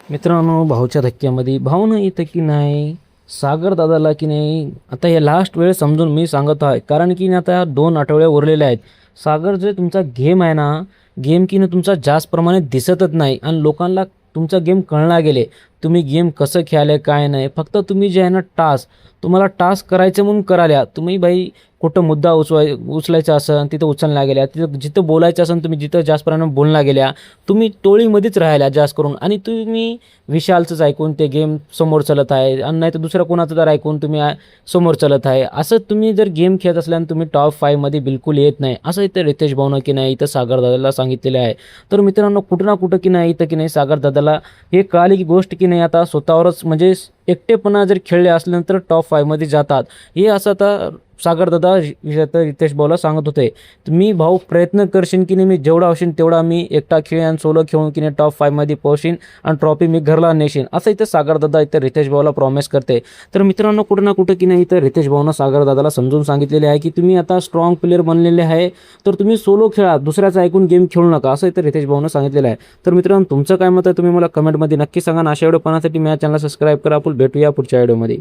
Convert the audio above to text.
मित्रांनो, भाऊच्या धक्क्यामध्ये भावना येतं की नाही, सागर दादाला की नाही, आता हे लास्ट वेळ समजून मी सांगत आहे. कारण की आता 2 आठवडे उरलेले आहेत. सागर जे तुमचा गेम आहे ना, गेम की ना तुमचा जास्त प्रमाणात दिसतच नाही आणि लोकांना तुमचा गेम कळला गेले. तुम्ही गेम कसं खेळाले काय नाही, फक्त तुम्ही जे आहे ना तुम्हाला टास्क करायचं म्हणून कराल्या. तुम्ही बाई कुठं मुद्दा उचलायचा असेल तिथं उचलला गेल्या, तिथं जिथं बोलायचं असेल तुम्ही जिथं जास्त प्रमाणात बोलला गेल्या. तुम्ही टोळीमध्येच राहिल्या जास्त करून आणि तुम्ही विशालचंच ऐकून ते गेम समोर चालत आहे आणि नाही तर दुसऱ्या कोणाचं तर ऐकून तुम्ही समोर चालत आहे. असं तुम्ही जर गेम खेळत असल्यानं तुम्ही टॉप 5मध्ये बिलकुल येत नाही, असं इथं रितेश भाऊनं की नाही इथं सागर दादाला सांगितलेलं आहे. तर मित्रांनो, कुठं ना कुठं की नाही इथं की नाही सागर दादाला हे कळाली की गोष्ट की नाही आता स्वतःवरच म्हणजे एकटेपणा जर खेळले असल्यानंतर टॉप 5मध्ये जातात. हे असं आता सागर दादा रितेश भाऊला सांगत होते. तर मी भाऊ प्रयत्न करशील की नाही, मी जेवढा होशील तेवढा मी एकटा खेळ आणि सोलो खेळून की नाही टॉप 5मध्ये पोहोचीन आणि ट्रॉफी मी घरला नेशीन, असं इथं सागर दादा इथं रितेश भाऊला प्रॉमिस करते. तर मित्रांनो, कुठं ना कुठं की नाही इथं रितेश भाऊनं सागर दादाला समजून सांगितलेले आहे की तुम्ही आता स्ट्रॉंग प्लेअर बनलेले आहे, तर तुम्ही सोलो खेळा, दुसऱ्याचं ऐकून गेम खेळू नका, असं इथं रितेश भाऊनं सांगितलेलं आहे. तर मित्रांनो, तुमचं काय मत आहे तुम्ही मला कमेंटमध्ये नक्की सांगा. अशा व्हिडिओ पाहण्यासाठी माझ्या चॅनलला सबस्क्राईब करा. आपण भेटूया पुढच्या व्हिडिओमध्ये.